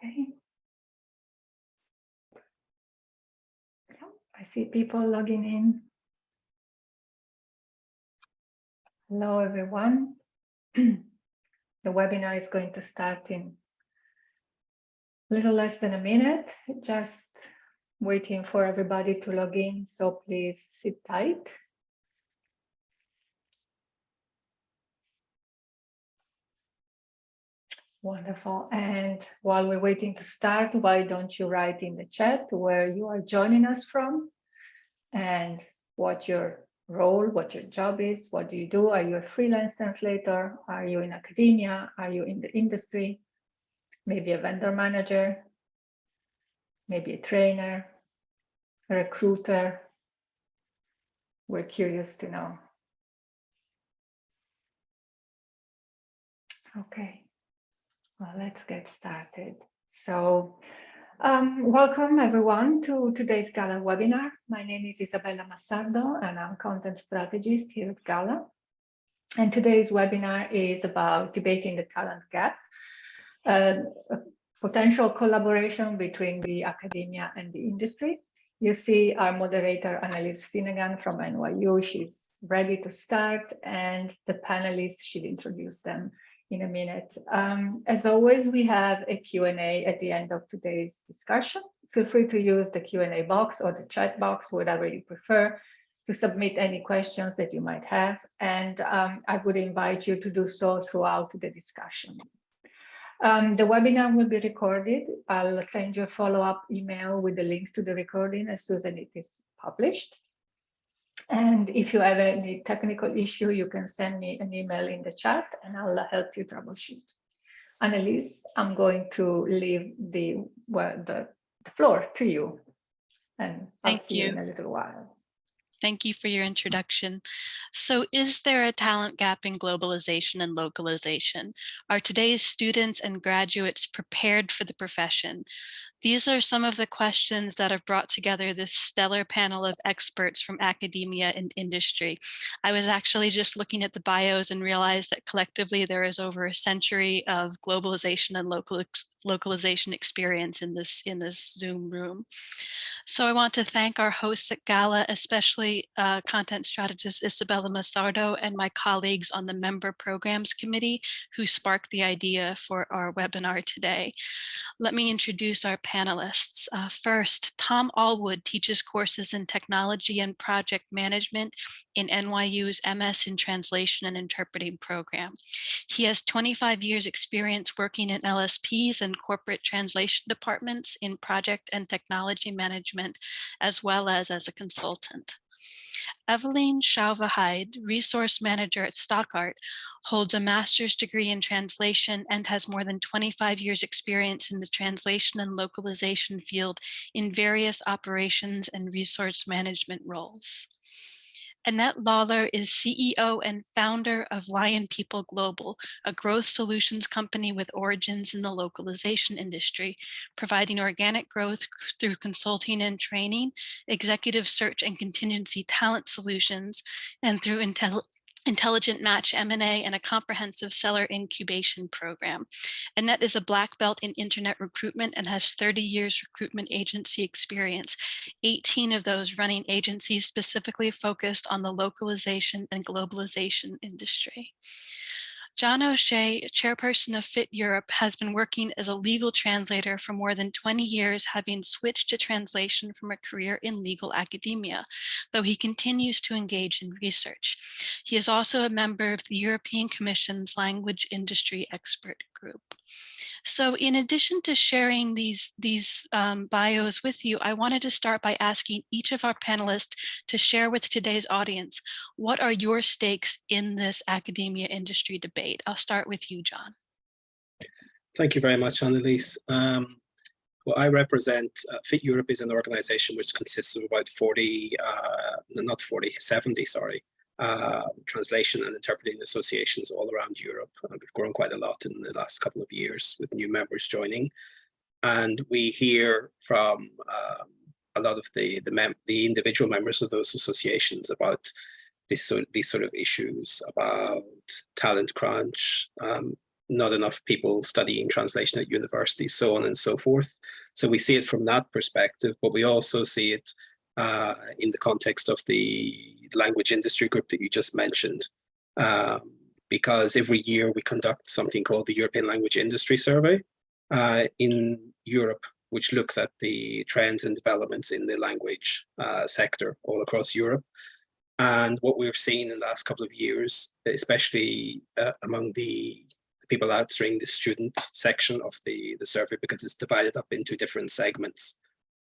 Okay. I see people logging in. Hello, everyone. The webinar is going to start in a little less than a minute, just waiting for everybody to log in, so please sit tight. Wonderful. And while we're waiting to start, why don't you write in the chat where you are joining us from and what your role, what your job is, what do you do? Are you a freelance translator? Are you in academia? Are you in the industry? Maybe a vendor manager, maybe a trainer, a recruiter. We're curious to know. Okay, well, let's get started. So, welcome everyone to today's GALA webinar. My name is Isabella Massardo and I'm content strategist here at GALA. And today's webinar is about debating the talent gap, a potential collaboration between the academia and the industry. You see our moderator, Annelise Finegan from NYU. She's ready to start, and the panelists, she'll introduce them in a minute. As always, we have a Q&A at the end of today's discussion. Feel free to use the Q&A box or the chat box, whatever you prefer, to submit any questions that you might have. And I would invite you to do so throughout the discussion. The webinar will be recorded. I'll send you a follow-up email with the link to the recording as soon as it is published. And if you have any technical issue, you can send me an email in the chat and I'll help you troubleshoot. Annelise, I'm going to leave the floor to you, and I'll see you in a little while. Thank you for your introduction. So is there a talent gap in globalization and localization? Are today's students and graduates prepared for the profession? These are some of the questions that have brought together this stellar panel of experts from academia and industry. I was actually just looking at the bios and realized that collectively there is over a century of globalization and localization experience in this Zoom room. So I want to thank our hosts at GALA, especially content strategist Isabella Massardo and my colleagues on the Member Programs Committee who sparked the idea for our webinar today. Let me introduce our panelists. First, Tom Alwood teaches courses in technology and project management in NYU's MS in Translation and Interpreting program. He has 25 years experience working in LSPs and corporate translation departments in project and technology management, as well as a consultant. Evelyne Chauveheid, resource manager at Stoquart, holds a master's degree in translation and has more than 25 years experience in the translation and localization field in various operations and resource management roles. Annette Lawlor is CEO and founder of Lion People Global, a growth solutions company with origins in the localization industry, providing organic growth through consulting and training, executive search and contingency talent solutions, and through intelligent match M&A and a comprehensive seller incubation program. Annette is a black belt in internet recruitment and has 30 years recruitment agency experience, 18 of those running agencies specifically focused on the localization and globalization industry. John O'Shea, chairperson of Fit Europe, has been working as a legal translator for more than 20 years, having switched to translation from a career in legal academia, though he continues to engage in research. He is also a member of the European Commission's Language Industry Expert Group. So in addition to sharing these bios with you, I wanted to start by asking each of our panelists to share with today's audience, what are your stakes in this academia industry debate? I'll start with you, John. Thank you very much, Annelise. Well, I represent Fit Europe is an organization which consists of about 70 translation and interpreting associations all around Europe. We've grown quite a lot in the last couple of years with new members joining. And we hear from a lot of the individual members of those associations about these sort of issues about talent crunch, not enough people studying translation at universities, so on and so forth. So we see it from that perspective, but we also see it in the context of the language industry group that you just mentioned, because every year we conduct something called the European Language Industry Survey in Europe, which looks at the trends and developments in the language sector all across Europe. And what we've seen in the last couple of years, especially among the people answering the student section of the survey, because it's divided up into different segments.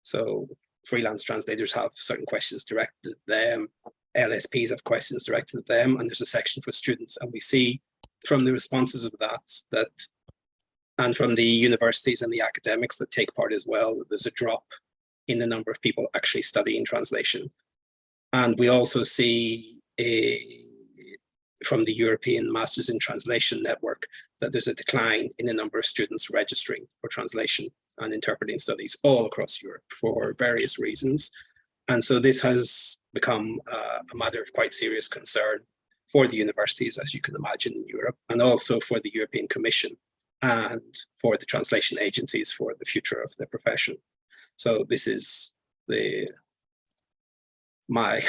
So freelance translators have certain questions directed at them, LSPs have questions directed at them, and there's a section for students. And we see from the responses of that and from the universities and the academics that take part as well, there's a drop in the number of people actually studying translation. And we also see from the European Masters in Translation Network that there's a decline in the number of students registering for translation and interpreting studies all across Europe for various reasons. And so this has become a matter of quite serious concern for the universities, as you can imagine, in Europe, and also for the European Commission and for the translation agencies for the future of the profession. So this is my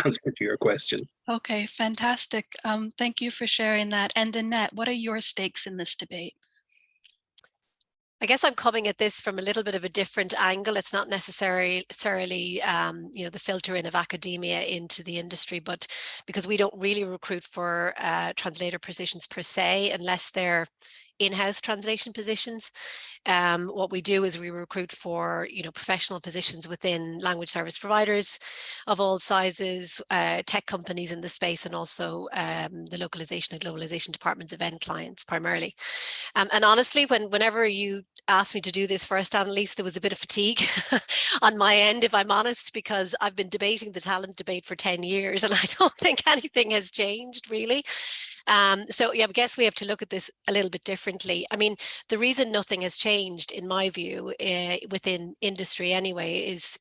answer to your question. Okay, fantastic. Thank you for sharing that. And Annette, what are your stakes in this debate? I guess I'm coming at this from a little bit of a different angle. It's not necessarily the filter in of academia into the industry, but because we don't really recruit for translator positions per se, unless they're in-house translation positions. What we do is we recruit for professional positions within language service providers of all sizes, tech companies in the space, and also the localization and globalization departments of end clients primarily. And honestly, whenever you asked me to do this first, Annelise, there was a bit of fatigue on my end, if I'm honest, because I've been debating the talent debate for 10 years and I don't think anything has changed really. So yeah, I guess we have to look at this a little bit differently. I mean, the reason nothing has changed, in my view, within industry anyway, is,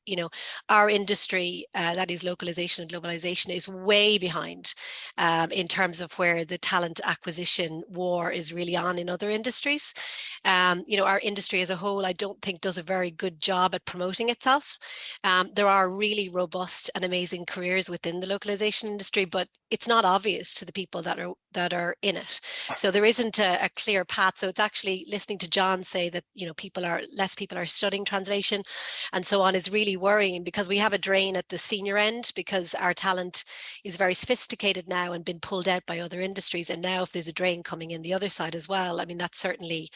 our industry, that is localization and globalization, is way behind in terms of where the talent acquisition war is really on in other industries. Our industry as a whole, I don't think does a very good job at promoting itself. There are really robust and amazing careers within the localization industry, but it's not obvious to the people that are in it. So there isn't a clear path. So it's actually, listening to John say that less people are studying translation and so on is really worrying, because we have a drain at the senior end, because our talent is very sophisticated now and been pulled out by other industries. And now if there's a drain coming in the other side as well, I mean, that's certainly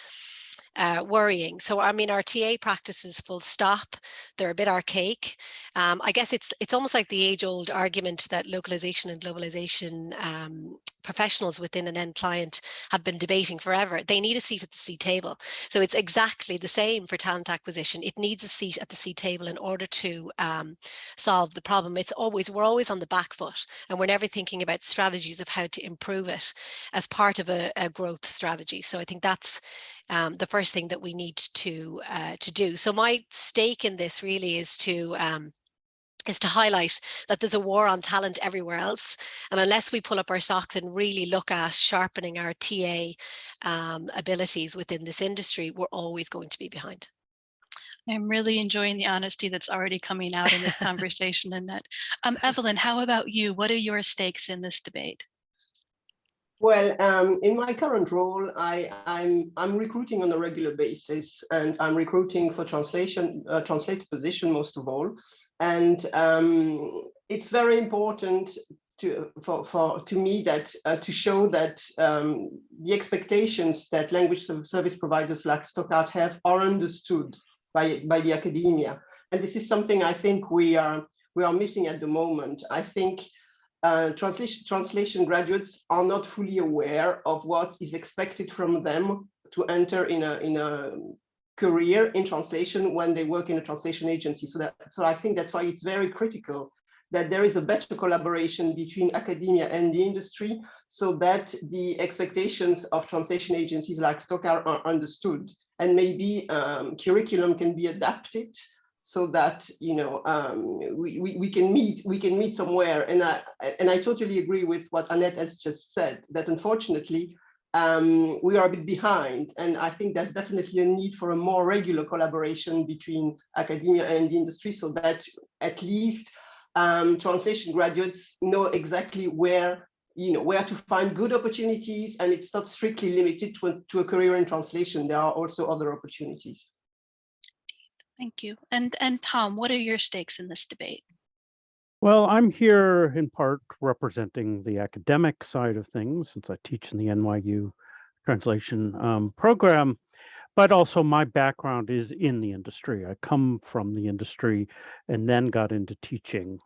worrying. So I mean, our TA practices, full stop, they're a bit archaic. I guess it's almost like the age-old argument that localization and globalization professionals within an end client have been debating forever. They need a seat at the C table. So it's exactly the same for talent acquisition. It needs a seat at the C table in order to solve the problem. We're always on the back foot, and we're never thinking about strategies of how to improve it as part of a growth strategy. So I think that's the first thing that we need to do. So my stake in this really is to highlight that there's a war on talent everywhere else. And unless we pull up our socks and really look at sharpening our TA abilities within this industry, we're always going to be behind. I'm really enjoying the honesty that's already coming out in this conversation, Annette. Evelyne, how about you? What are your stakes in this debate? Well, in my current role, I'm recruiting on a regular basis, and I'm recruiting for translator position most of all. And it's very important to me that to show that the expectations that language service providers like Stoquart have are understood by the academia. And this is something I think we are missing at the moment. I think translation graduates are not fully aware of what is expected from them to enter in a career in translation when they work in a translation agency. So I think that's why it's very critical that there is a better collaboration between academia and the industry, so that the expectations of translation agencies like Stoquart are understood, and maybe curriculum can be adapted so that we can meet somewhere. And I totally agree with what Annette has just said, that unfortunately we are a bit behind. And I think there's definitely a need for a more regular collaboration between academia and the industry, so that at least translation graduates know exactly where to find good opportunities, and it's not strictly limited to a career in translation. There are also other opportunities. Thank you. And Tom, what are your stakes in this debate? Well, I'm here in part representing the academic side of things, since I teach in the NYU translation program, but also my background is in the industry. I come from the industry and then got into teaching.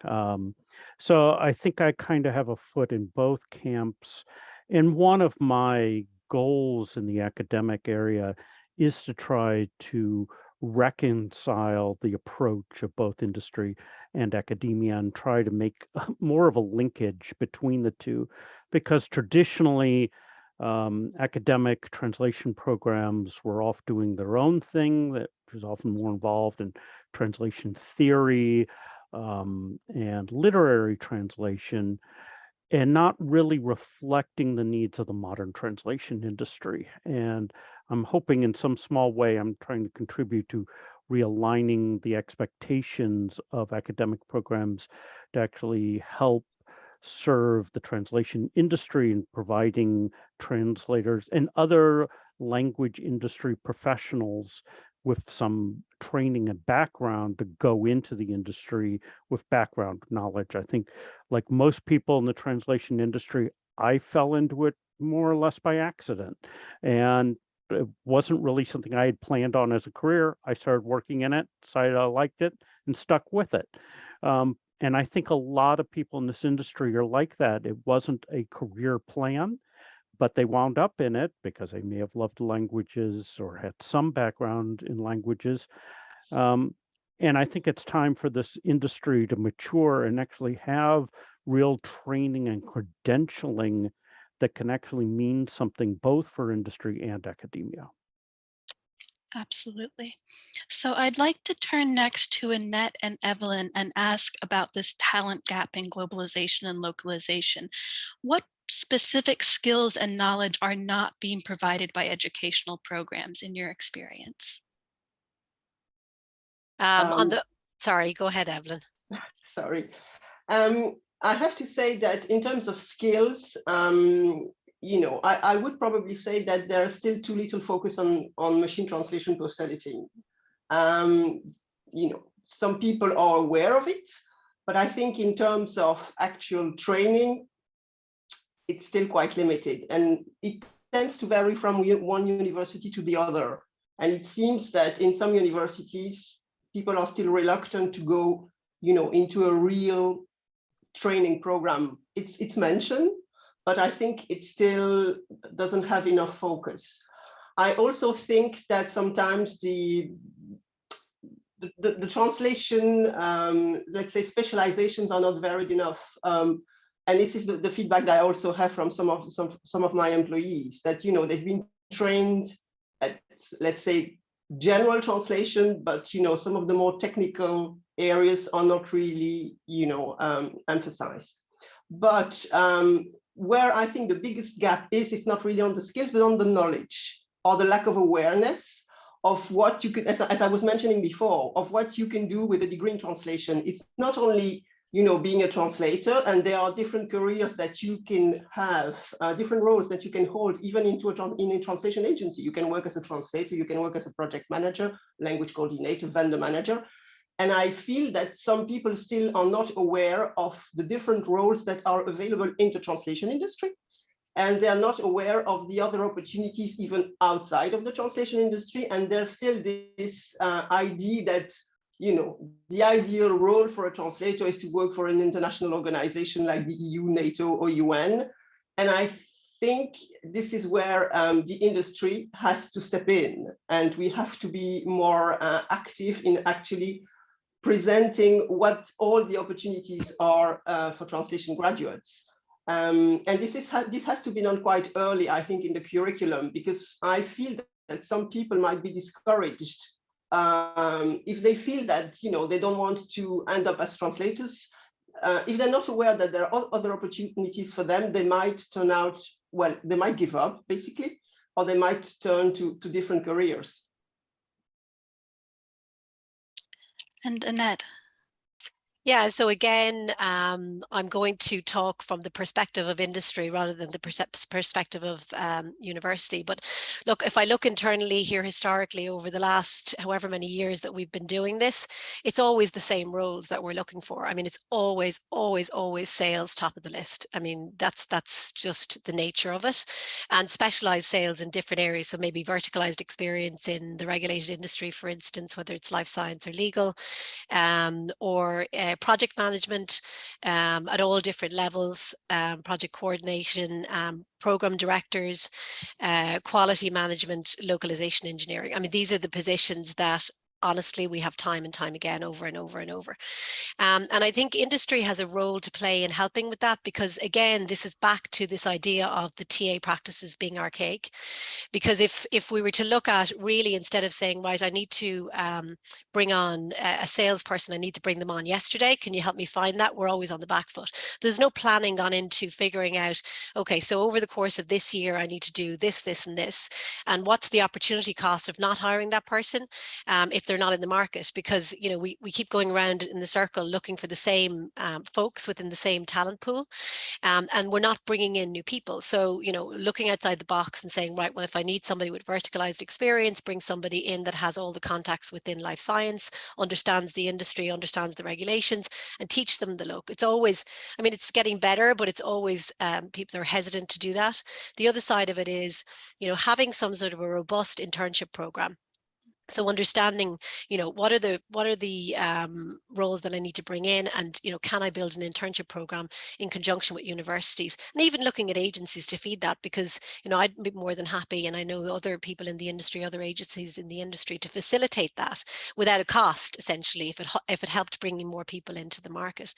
So I think I kind of have a foot in both camps. And one of my goals in the academic area is to try to reconcile the approach of both industry and academia and try to make more of a linkage between the two, because traditionally academic translation programs were off doing their own thing that was often more involved in translation theory and literary translation, and not really reflecting the needs of the modern translation industry. And I'm hoping in some small way, I'm trying to contribute to realigning the expectations of academic programs to actually help serve the translation industry in providing translators and other language industry professionals with some training and background to go into the industry with background knowledge. I think, like most people in the translation industry, I fell into it more or less by accident. And it wasn't really something I had planned on as a career. I started working in it, decided I liked it, and stuck with it. And I think a lot of people in this industry are like that. It wasn't a career plan, but they wound up in it because they may have loved languages or had some background in languages. And I think it's time for this industry to mature and actually have real training and credentialing that can actually mean something both for industry and academia. Absolutely. So I'd like to turn next to Annette and Evelyne and ask about this talent gap in globalization and localization. What specific skills and knowledge are not being provided by educational programs in your experience? Sorry, go ahead, Evelyne. Sorry. I have to say that in terms of skills, I would probably say that there is still too little focus on machine translation post-editing. Some people are aware of it, but I think in terms of actual training, it's still quite limited, and it tends to vary from one university to the other. And it seems that in some universities, people are still reluctant to go, into a real training program. It's mentioned, but I think it still doesn't have enough focus. I also think that sometimes the translation, let's say, specializations are not varied enough. And this is the feedback that I also have from some of my employees, that they've been trained at, let's say, general translation, but some of the more technical areas are not really emphasized. But where I think the biggest gap is, it's not really on the skills, but on the knowledge or the lack of awareness of what you could, as I was mentioning before, of what you can do with a degree in translation. It's not only being a translator, and there are different careers that you can have, different roles that you can hold, even in a translation agency. You can work as a translator, you can work as a project manager, language coordinator, vendor manager. And I feel that some people still are not aware of the different roles that are available in the translation industry. And they're not aware of the other opportunities even outside of the translation industry. And there's still this idea that the ideal role for a translator is to work for an international organization like the EU, NATO, or UN. And I think this is where the industry has to step in, and we have to be more active in actually presenting what all the opportunities are for translation graduates. And this has to be done quite early, I think, in the curriculum, because I feel that some people might be discouraged if they feel that they don't want to end up as translators. if they're not aware that there are other opportunities for them, they might turn out, well, they might give up basically, or they might turn to different careers. And Annette. Yeah, so again, I'm going to talk from the perspective of industry rather than the perspective of university. But look, if I look internally here historically over the last however many years that we've been doing this, it's always the same roles that we're looking for. I mean, it's always sales top of the list. I mean, that's just the nature of it. And specialized sales in different areas. So maybe verticalized experience in the regulated industry, for instance, whether it's life science or legal, or project management at all different levels, project coordination, program directors, quality management, localization engineering. I mean, these are the positions that honestly we have time and time again over and over and over. And I think industry has a role to play in helping with that, because again, this is back to this idea of the TA practices being archaic. Because if we were to look at really, instead of saying, right, I need to bring on a salesperson, I need to bring them on yesterday, can you help me find that? We're always on the back foot. There's no planning gone into figuring out, okay, so over the course of this year, I need to do this, this, and this. And what's the opportunity cost of not hiring that person if they're not in the market? Because, you know, we keep going around in the circle looking for the same folks within the same talent pool. And we're not bringing in new people. So, you know, looking outside the box and saying, right, well, if I need somebody with verticalized experience, bring somebody in that has all the contacts within life science, understands the industry, understands the regulations, and teach them the look. It's always, I mean, it's getting better, but it's always people are hesitant to do that. The other side of it is, you know, having some sort of a robust internship program. So understanding, you know, what are the roles that I need to bring in, and, you know, can I build an internship program in conjunction with universities, and even looking at agencies to feed that, because, you know, I'd be more than happy, and I know other people in the industry, other agencies in the industry, to facilitate that without a cost, essentially, if it helped bringing more people into the market.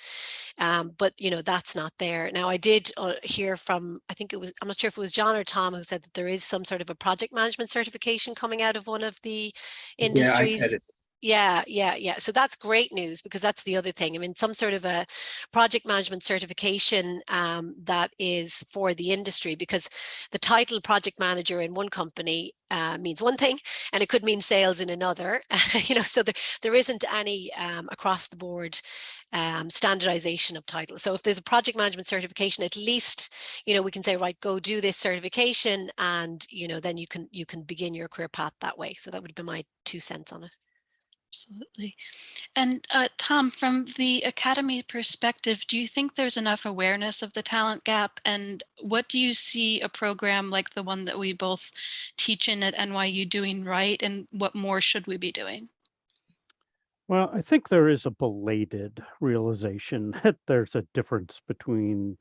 But, you know, that's not there. Now, I did hear from, I think it was, I'm not sure if it was John or Tom, who said that there is some sort of a project management certification coming out of one of the industries. Yeah, I said it. Yeah. So that's great news, because that's the other thing. I mean, some sort of a project management certification that is for the industry, because the title project manager in one company means one thing, and it could mean sales in another. You know, so there isn't any across the board standardization of titles. So if there's a project management certification, at least, you know, we can say, right, go do this certification, and, you know, then you can begin your career path that way. So that would be my 2 cents on it. Absolutely. And Tom, from the academy perspective, do you think there's enough awareness of the talent gap? And what do you see a program like the one that we both teach in at NYU doing right? And what more should we be doing? Well, I think there is a belated realization that there's a difference between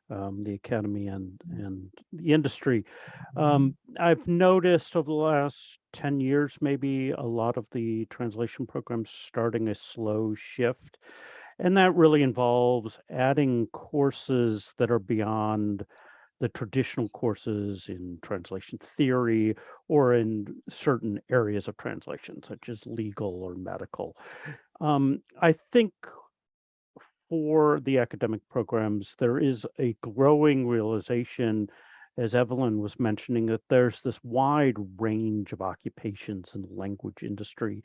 the academy and the industry. I've noticed over the last 10 years, maybe, a lot of the translation programs starting a slow shift. And that really involves adding courses that are beyond the traditional courses in translation theory or in certain areas of translation, such as legal or medical. I think for the academic programs, there is a growing realization, as Evelyne was mentioning, that there's this wide range of occupations in the language industry.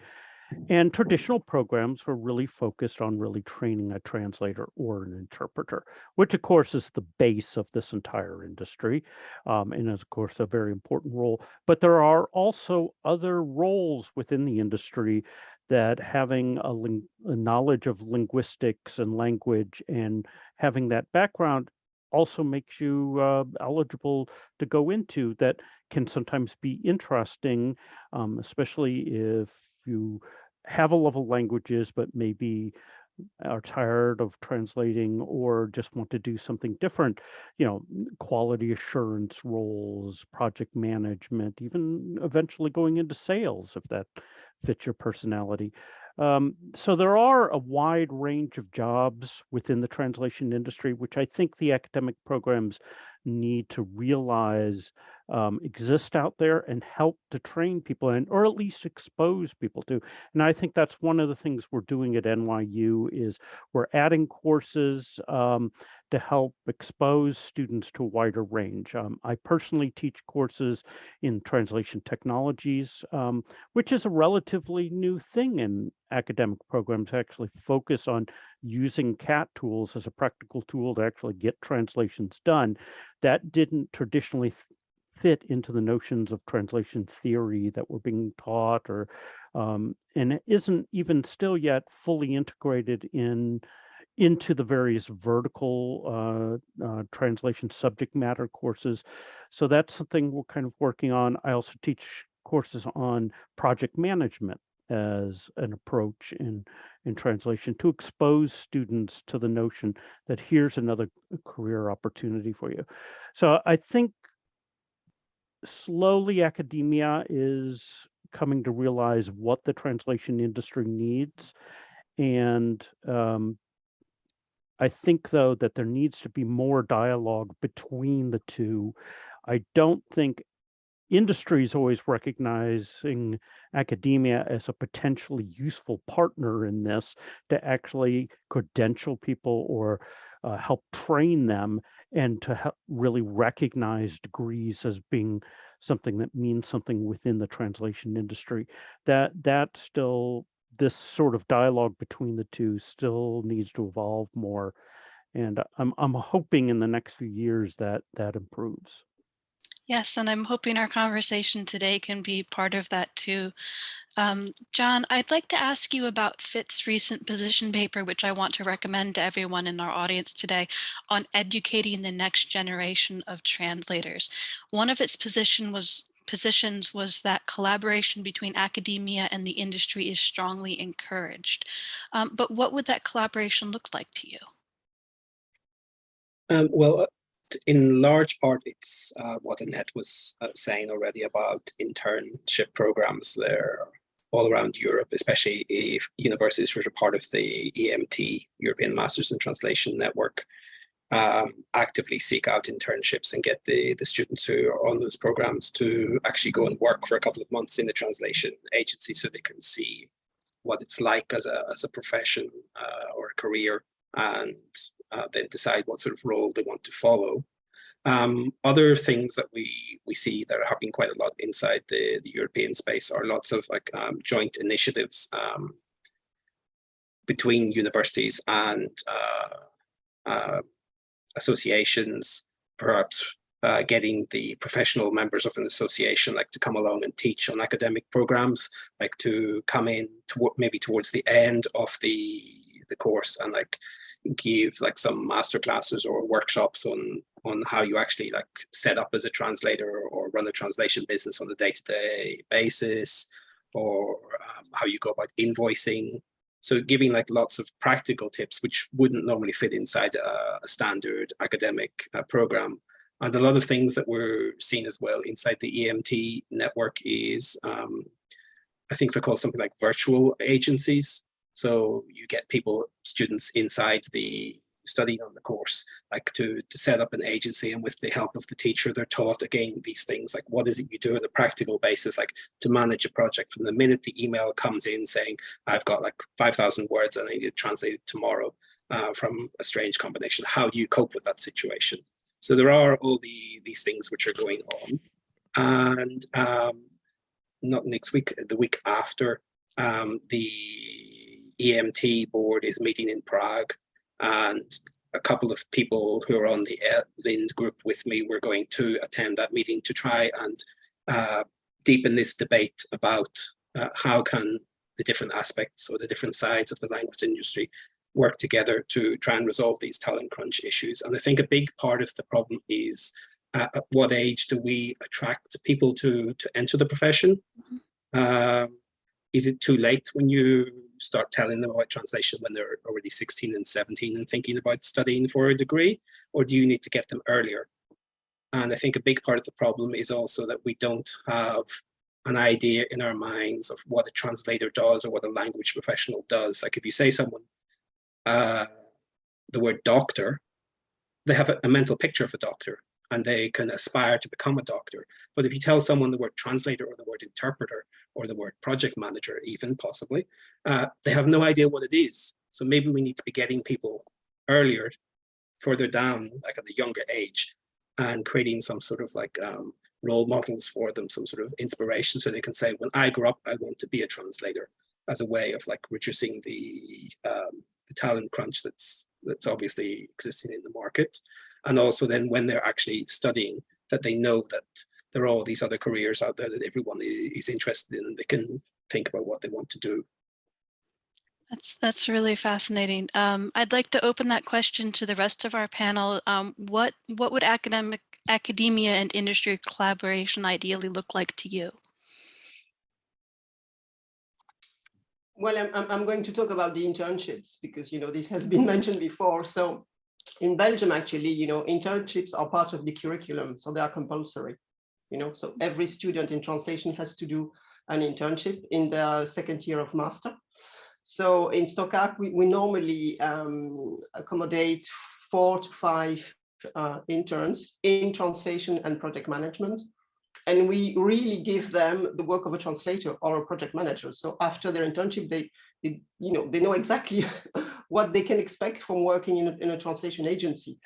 And traditional programs were really focused on really training a translator or an interpreter, which of course is the base of this entire industry, and is of course a very important role. But there are also other roles within the industry that having a knowledge of linguistics and language and having that background also makes you eligible to go into, that can sometimes be interesting, especially if you have a love of languages, but maybe are tired of translating or just want to do something different. You know, quality assurance roles, project management, even eventually going into sales if that fits your personality. So there are a wide range of jobs within the translation industry, which I think the academic programs need to realize exist out there and help to train people in, or at least expose people to. And I think that's one of the things we're doing at NYU is we're adding courses to help expose students to a wider range. I personally teach courses in translation technologies, which is a relatively new thing in academic programs, actually focus on using CAT tools as a practical tool to actually get translations done. That didn't traditionally fit into the notions of translation theory that were being taught, or and it isn't even still yet fully integrated into the various vertical translation subject matter courses. So that's something we're kind of working on. I also teach courses on project management as an approach in translation to expose students to the notion that here's another career opportunity for you. So I think slowly academia is coming to realize what the translation industry needs. And I think, though, that there needs to be more dialogue between the two. I don't think industry is always recognizing academia as a potentially useful partner in this to actually credential people or help train them, and to really recognize degrees as being something that means something within the translation industry. That still, this sort of dialogue between the two still needs to evolve more, and I'm hoping in the next few years that that improves. Yes, and I'm hoping our conversation today can be part of that too. John, I'd like to ask you about FIT's recent position paper, which I want to recommend to everyone in our audience today, on educating the next generation of translators. One of its positions was that collaboration between academia and the industry is strongly encouraged. But what would that collaboration look like to you? Well, in large part, it's what Annette was saying already about internship programs there all around Europe, especially if universities which are part of the EMT, European Masters in Translation Network, actively seek out internships and get the students who are on those programs to actually go and work for a couple of months in the translation agency, so they can see what it's like as a profession or a career, and then decide what sort of role they want to follow. Other things that we see that are happening quite a lot inside the European space are lots of like joint initiatives between universities and associations, perhaps getting the professional members of an association like to come along and teach on academic programs, like to come in maybe towards the end of the course and like give like some master classes or workshops on how you actually like set up as a translator or run a translation business on a day-to-day basis, or how you go about invoicing. So giving like lots of practical tips which wouldn't normally fit inside a standard academic program. And a lot of things that we're seeing as well inside the EMT network is, I think they're called something like virtual agencies. So you get students inside the studying on the course, like to set up an agency, and with the help of the teacher, they're taught again these things, like what is it you do on a practical basis, like to manage a project from the minute the email comes in saying, I've got like 5,000 words and I need to translate it tomorrow from a strange combination. How do you cope with that situation? So there are all these things which are going on. And not next week, the week after, the EMT board is meeting in Prague, and a couple of people who are on the Lind group with me, we're going to attend that meeting to try and deepen this debate about how can the different aspects or the different sides of the language industry work together to try and resolve these talent crunch issues. And I think a big part of the problem is at what age do we attract people to enter the profession? Is it too late when you start telling them about translation when they're already 16 and 17 and thinking about studying for a degree? Or do you need to get them earlier? And I think a big part of the problem is also that we don't have an idea in our minds of what a translator does or what a language professional does. Like if you say someone the word doctor, they have a mental picture of a doctor and they can aspire to become a doctor. But if you tell someone the word translator or the word interpreter or the word project manager, even possibly, they have no idea what it is. So maybe we need to be getting people earlier, further down, like at a younger age, and creating some sort of like role models for them, some sort of inspiration, so they can say, when I grow up, I want to be a translator, as a way of like reducing the talent crunch that's obviously existing in the market. And also then when they're actually studying, that they know that there are all these other careers out there that everyone is interested in, and they can think about what they want to do. That's really fascinating. I'd like to open that question to the rest of our panel. What would academia and industry collaboration ideally look like to you? Well, I'm going to talk about the internships because, this has been mentioned before. So in Belgium, actually, internships are part of the curriculum, so they are compulsory. So every student in translation has to do an internship in the second year of master. So in Stoquart, we normally accommodate 4 to 5 interns in translation and project management. And we really give them the work of a translator or a project manager. So after their internship, they know exactly what they can expect from working in a translation agency.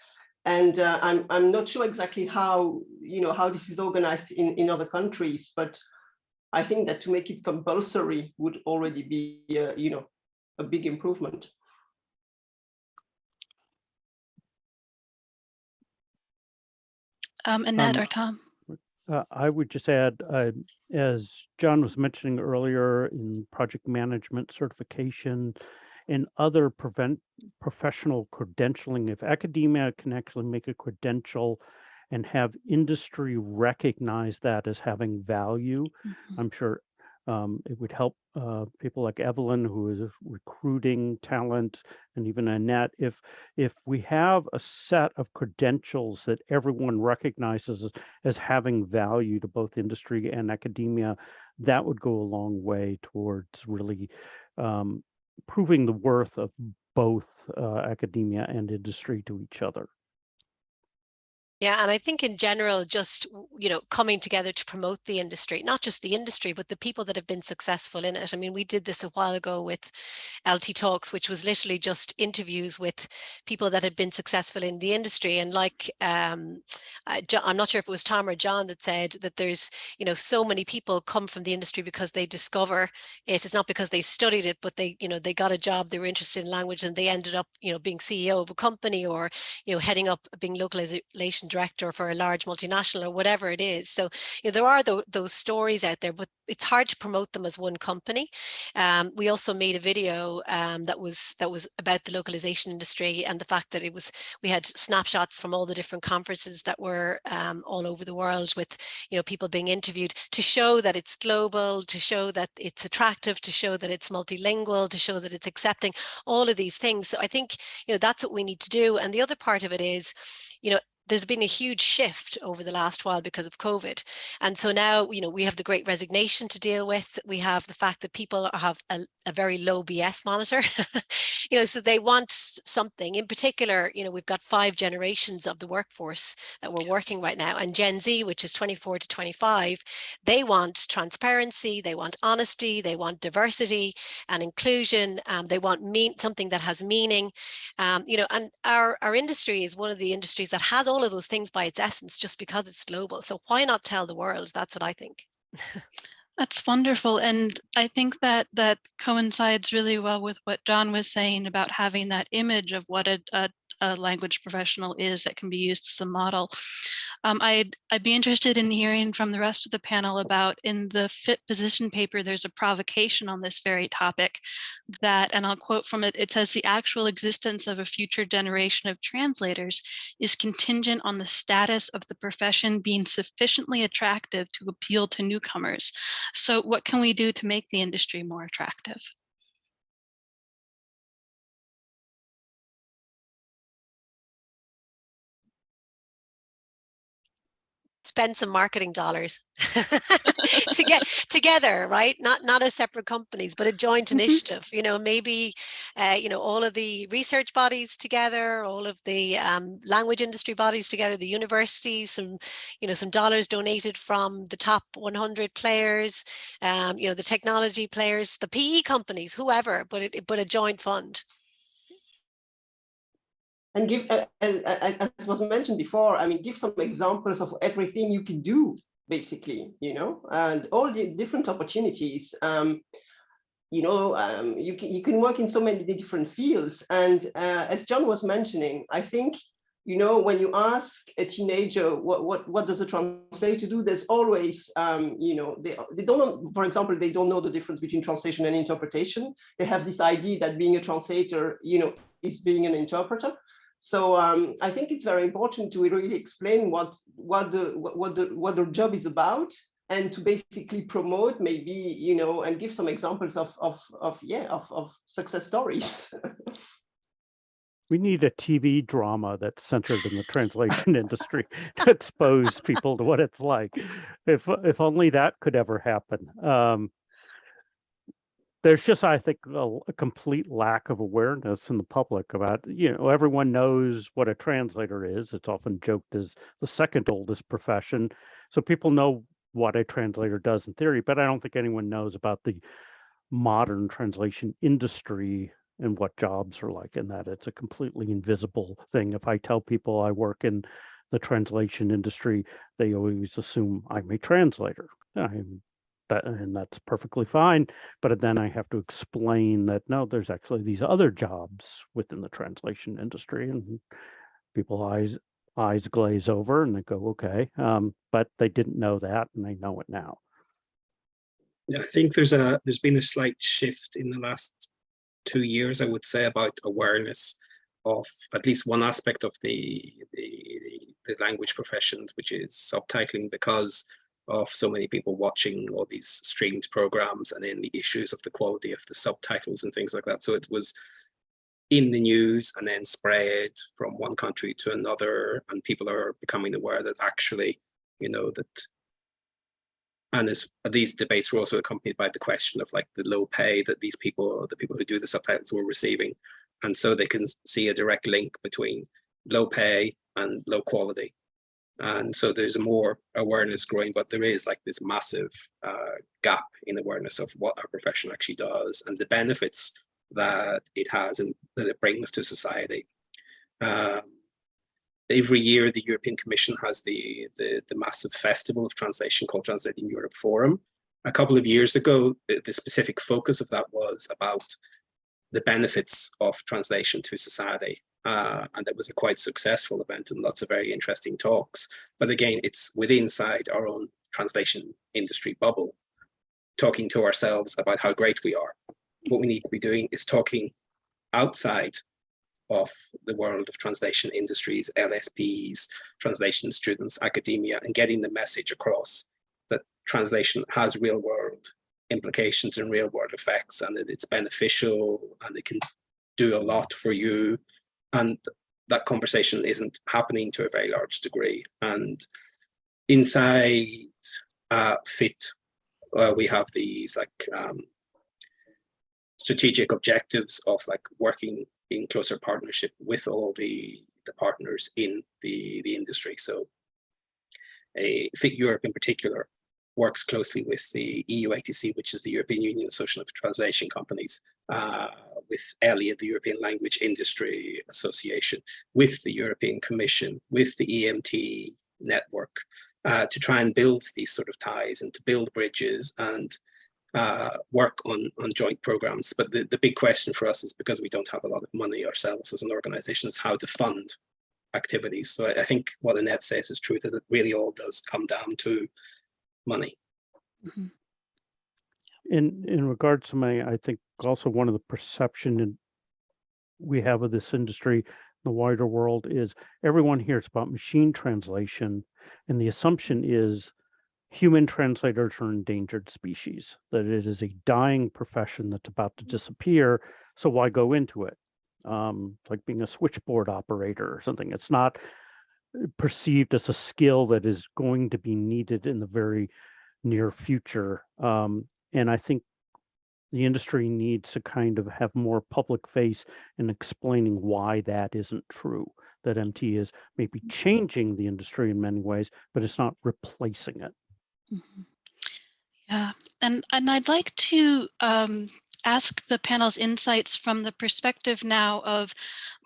And I'm not sure exactly how this is organized in other countries, but I think that to make it compulsory would already be a big improvement. Annette or Tom? I would just add, as John was mentioning earlier, in project management certification and other professional credentialing, if academia can actually make a credential and have industry recognize that as having value, I'm sure it would help people like Evelyne, who is recruiting talent, and even Annette. If we have a set of credentials that everyone recognizes as having value to both industry and academia, that would go a long way towards really proving the worth of both academia and industry to each other. Yeah, and I think in general, just, coming together to promote the industry, not just the industry, but the people that have been successful in it. I mean, we did this a while ago with LT Talks, which was literally just interviews with people that had been successful in the industry. And like, I'm not sure if it was Tom or John that said that there's, so many people come from the industry because they discover it. It's not because they studied it, but they got a job, they were interested in language, and they ended up, being CEO of a company, or, heading up, being localization director for a large multinational, or whatever it is. So there are those stories out there, but it's hard to promote them as one company. We also made a video that was about the localization industry, and the fact that we had snapshots from all the different conferences that were all over the world, with people being interviewed, to show that it's global, to show that it's attractive, to show that it's multilingual, to show that it's accepting, all of these things. So I think that's what we need to do. And the other part of it is, there's been a huge shift over the last while because of COVID. And so now, we have the Great Resignation to deal with. We have the fact that people have a very low BS monitor, so they want something in particular. We've got 5 generations of the workforce that we're working right now. And Gen Z, which is 24 to 25, they want transparency, they want honesty, they want diversity and inclusion. They want something that has meaning. And our industry is one of the industries that has all of those things by its essence, just because it's global. So why not tell the world? That's what I think. That's wonderful. And I think that coincides really well with what John was saying about having that image of what a language professional is that can be used as a model. I'd be interested in hearing from the rest of the panel about, in the Fit Position paper, there's a provocation on this very topic that, and I'll quote from it, it says, "The actual existence of a future generation of translators is contingent on the status of the profession being sufficiently attractive to appeal to newcomers." So what can we do to make the industry more attractive? spend some marketing dollars to get together, right? Not as separate companies, but a joint initiative. You know, maybe you know, all of the research bodies together, all of the language industry bodies together, the universities, some, you know, some dollars donated from the top 100 players, you know, the technology players, the PE companies, whoever, but a joint fund. And give, as was mentioned before, I mean, give some examples of everything you can do, basically, you know, and all the different opportunities. You know, you can work in so many different fields. And as John was mentioning, I think, you know, when you ask a teenager what does a translator do, there's always, you know, they don't know, for example, they don't know the difference between translation and interpretation. They have this idea that being a translator, you know, is being an interpreter. So I think it's very important to really explain what the job is about, and to basically promote, maybe, you know, and give some examples of success stories. We need a TV drama that's centered in the translation industry to expose people to what it's like. If only that could ever happen. There's just, I think, a complete lack of awareness in the public about, you know, everyone knows what a translator is. It's often joked as the second oldest profession. So people know what a translator does in theory, but I don't think anyone knows about the modern translation industry and what jobs are like, and that it's a completely invisible thing. If I tell people I work in the translation industry, they always assume I'm a translator. And that's perfectly fine. But then I have to explain that, no, there's actually these other jobs within the translation industry, and people's eyes glaze over and they go, okay, but they didn't know that, and they know it now. Yeah, I think there's been a slight shift in the last 2 years, I would say, about awareness of at least one aspect of the language professions, which is subtitling, because of so many people watching all these streamed programs, and then the issues of the quality of the subtitles and things like that. So it was in the news and then spread from one country to another, and people are becoming aware that actually, you know, that, and these debates were also accompanied by the question of like the low pay that the people who do the subtitles were receiving. And so they can see a direct link between low pay and low quality. And so there's more awareness growing, but there is like this massive gap in awareness of what our profession actually does and the benefits that it has and that it brings to society. Every year, the European Commission has the massive festival of translation called Translating Europe Forum. A couple of years ago, the specific focus of that was about the benefits of translation to society. And it was a quite successful event and lots of very interesting talks. But again, it's inside our own translation industry bubble, talking to ourselves about how great we are. What we need to be doing is talking outside of the world of translation industries, LSPs, translation students, academia, and getting the message across that translation has real world implications and real world effects, and that it's beneficial and it can do a lot for you. And that conversation isn't happening to a very large degree. And inside FIT, we have these like strategic objectives of like working in closer partnership with all the partners in the industry. So FIT Europe in particular works closely with the EU-ATC, which is the European Union Association of Translation Companies, with ELIA, the European Language Industry Association, with the European Commission, with the EMT network, to try and build these sort of ties and to build bridges and work on joint programs. But the big question for us is, because we don't have a lot of money ourselves as an organization, is how to fund activities. So I think what Annette says is true, that it really all does come down to money. Mm-hmm. In regards to money, I think also one of the perception we have of this industry in the wider world is everyone hears about machine translation, and the assumption is human translators are endangered species, that it is a dying profession that's about to disappear, so why go into it? Like being a switchboard operator or something. It's not perceived as a skill that is going to be needed in the very near future. And I think the industry needs to kind of have more public face in explaining why that isn't true, that MT is maybe changing the industry in many ways, but it's not replacing it. Mm-hmm. Yeah, and I'd like to ask the panel's insights from the perspective now of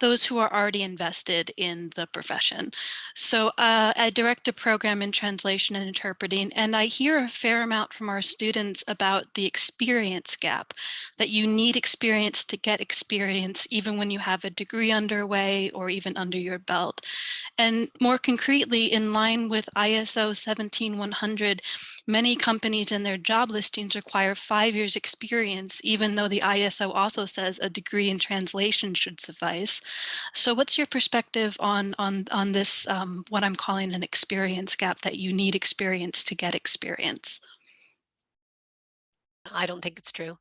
those who are already invested in the profession. So I direct a program in translation and interpreting, and I hear a fair amount from our students about the experience gap, that you need experience to get experience, even when you have a degree underway or even under your belt. And more concretely, in line with ISO 17100, many companies in their job listings require 5 years experience, even though the ISO also says a degree in translation should suffice. So what's your perspective on this, what I'm calling an experience gap, that you need experience to get experience? I don't think it's true.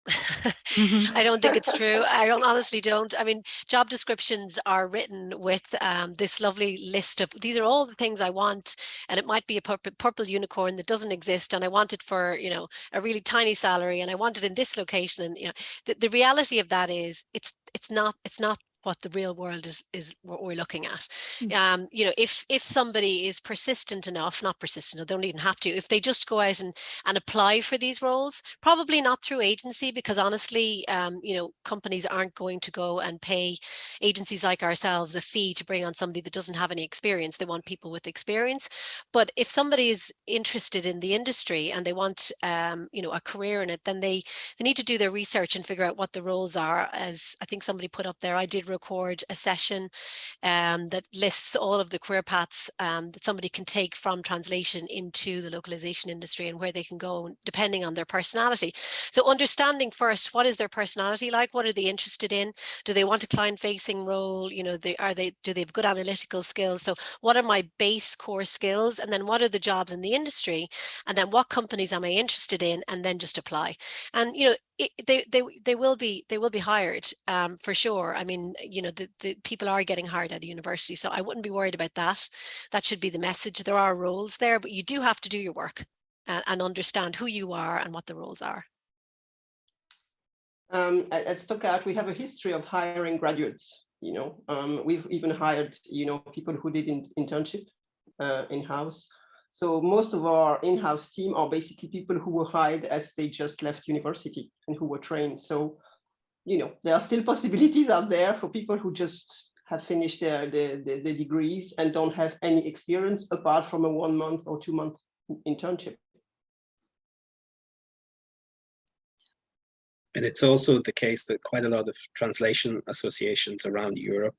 Mm-hmm. I don't think it's true. I honestly don't. I mean, job descriptions are written with this lovely list of, these are all the things I want, and it might be a purple unicorn that doesn't exist, and I want it for, you know, a really tiny salary, and I want it in this location. And, you know, the reality of that is it's not what the real world is what we're looking at. You know, if somebody is persistent enough, not persistent, they don't even have to, if they just go out and apply for these roles, probably not through agency, because honestly, you know, companies aren't going to go and pay agencies like ourselves a fee to bring on somebody that doesn't have any experience. They want people with experience. But if somebody is interested in the industry and they want, you know, a career in it, then they need to do their research and figure out what the roles are. As I think somebody put up there, I did record a session that lists all of the career paths that somebody can take from translation into the localization industry, and where they can go depending on their personality. So understanding first, what is their personality like? What are they interested in? Do they want a client-facing role? You know, do they have good analytical skills? So what are my base core skills? And then what are the jobs in the industry? And then what companies am I interested in? And then just apply. And, you know, they will be hired for sure. I mean, you know, the people are getting hired at a university, so I wouldn't be worried about that. That should be the message. There are roles there, but you do have to do your work and understand who you are and what the roles are. At Stoquart, we have a history of hiring graduates. You know, we've even hired, you know, people who did internship in-house. So most of our in-house team are basically people who were hired as they just left university and who were trained. So, you know, there are still possibilities out there for people who just have finished their degrees and don't have any experience apart from a 1 month or 2 month internship. And it's also the case that quite a lot of translation associations around Europe,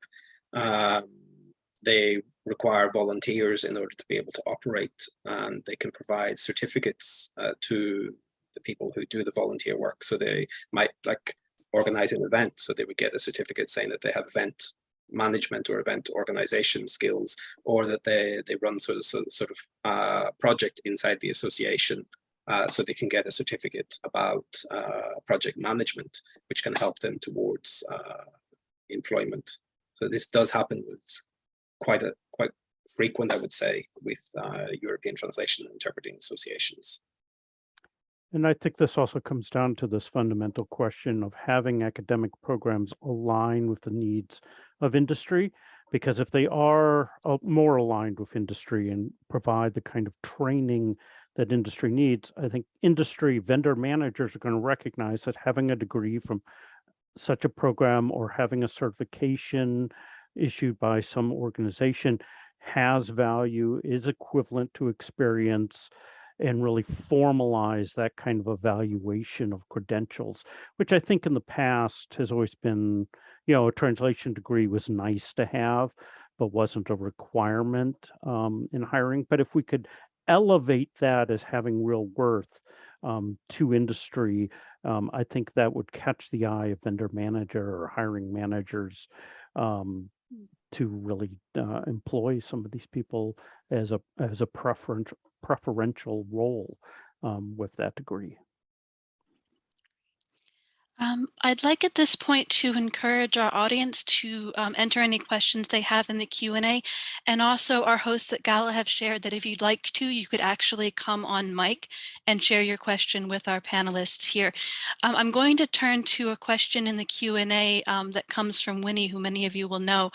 they require volunteers in order to be able to operate, and they can provide certificates to the people who do the volunteer work. So they might like organize an event, so they would get a certificate saying that they have event management or event organization skills, or that they run sort of project inside the association. So they can get a certificate about project management, which can help them towards employment. So this does happen. It's quite frequent, I would say, with European translation and interpreting associations. And I think this also comes down to this fundamental question of having academic programs align with the needs of industry, because if they are more aligned with industry and provide the kind of training that industry needs, I think industry vendor managers are going to recognize that having a degree from such a program or having a certification issued by some organization has value, is equivalent to experience, and really formalize that kind of evaluation of credentials, which I think in the past has always been, you know, a translation degree was nice to have, but wasn't a requirement in hiring. But if we could elevate that as having real worth to industry, I think that would catch the eye of vendor manager or hiring managers to really employ some of these people as a preferential role with that degree. I'd like at this point to encourage our audience to enter any questions they have in the Q&A, and also our hosts at GALA have shared that if you'd like to, you could actually come on mic and share your question with our panelists here. I'm going to turn to a question in the Q&A that comes from Winnie, who many of you will know.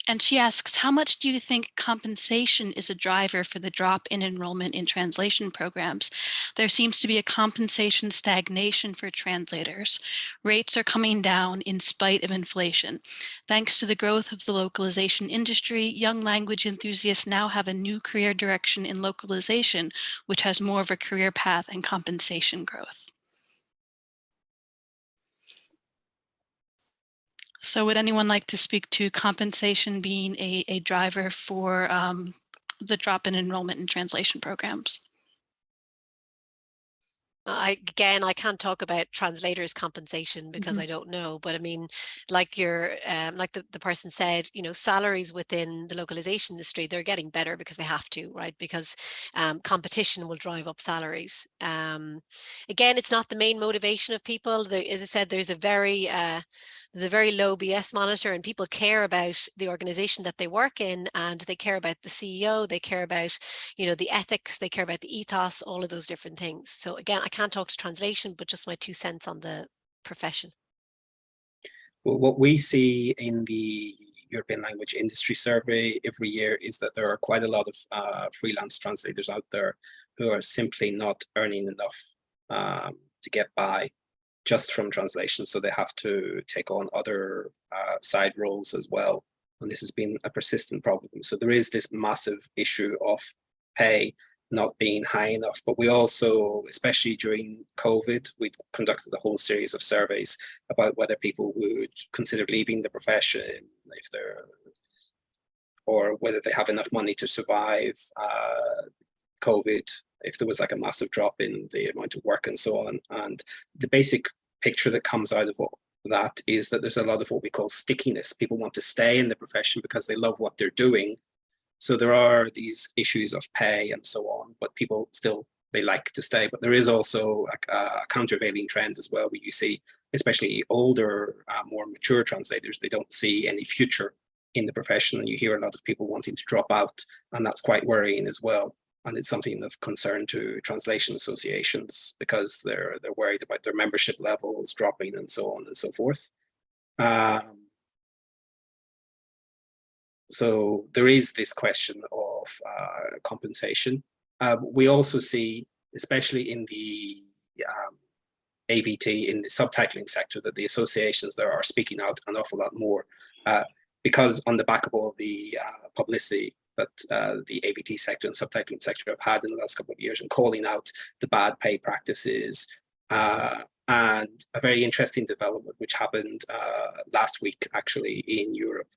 And she asks, how much do you think compensation is a driver for the drop in enrollment in translation programs? There seems to be a compensation stagnation for translators. Rates are coming down in spite of inflation. Thanks to the growth of the localization industry, young language enthusiasts now have a new career direction in localization, which has more of a career path and compensation growth. So would anyone like to speak to compensation being a driver for the drop in enrollment in translation programs? I can't talk about translators' compensation because I don't know, but I mean, like the person said, you know, salaries within the localization industry, they're getting better because they have to, right? Because competition will drive up salaries. Again, it's not the main motivation of people. As I said, there's a very low BS monitor, and people care about the organization that they work in, and they care about the CEO, they care about, you know, the ethics, they care about the ethos, all of those different things. So again, I can't talk to translation, but just my 2 cents on the profession. Well, what we see in the European Language Industry Survey every year is that there are quite a lot of freelance translators out there who are simply not earning enough to get by just from translation, so they have to take on other side roles as well, and this has been a persistent problem. So there is this massive issue of pay not being high enough, but we also, especially during COVID, we conducted a whole series of surveys about whether people would consider leaving the profession if they're, or whether they have enough money to survive COVID, if there was like a massive drop in the amount of work and so on. And the basic picture that comes out of that is that there's a lot of what we call stickiness. People want to stay in the profession because they love what they're doing. So there are these issues of pay and so on, but people still, they like to stay. But there is also a countervailing trend as well, where you see, especially older, more mature translators, they don't see any future in the profession, and you hear a lot of people wanting to drop out, and that's quite worrying as well. And it's something of concern to translation associations because they're worried about their membership levels dropping and so on and so forth. So there is this question of compensation. We also see, especially in the AVT, in the subtitling sector, that the associations there are speaking out an awful lot more because on the back of all the publicity that the AVT sector and subtitling sector have had in the last couple of years and calling out the bad pay practices. And a very interesting development which happened last week actually in Europe.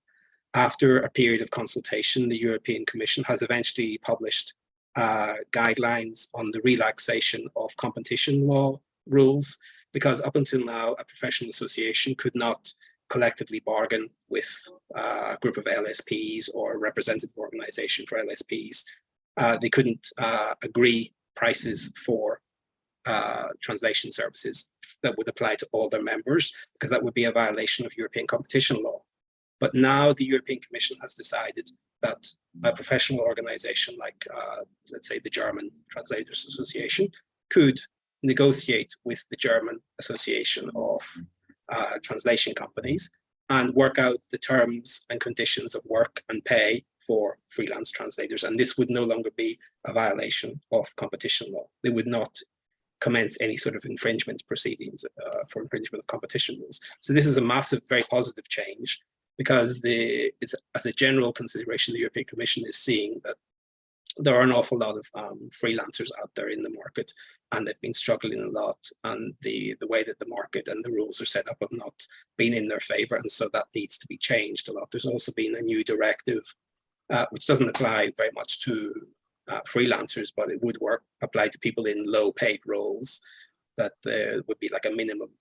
After a period of consultation, the European Commission has eventually published guidelines on the relaxation of competition law rules, because up until now, a professional association could not collectively bargain with a group of LSPs or a representative organization for LSPs. They couldn't agree prices for translation services that would apply to all their members, because that would be a violation of European competition law. But now the European Commission has decided that a professional organization like, let's say, the German Translators Association could negotiate with the German Association of Translation Companies and work out the terms and conditions of work and pay for freelance translators. And this would no longer be a violation of competition law. They would not commence any sort of infringement proceedings for infringement of competition rules. So this is a massive, very positive change, because it's, as a general consideration, the European Commission is seeing that there are an awful lot of freelancers out there in the market, and they've been struggling a lot, and the way that the market and the rules are set up have not been in their favor, and so that needs to be changed a lot. There's also been a new directive which doesn't apply very much to freelancers, but it would apply to people in low paid roles, that there would be like a minimum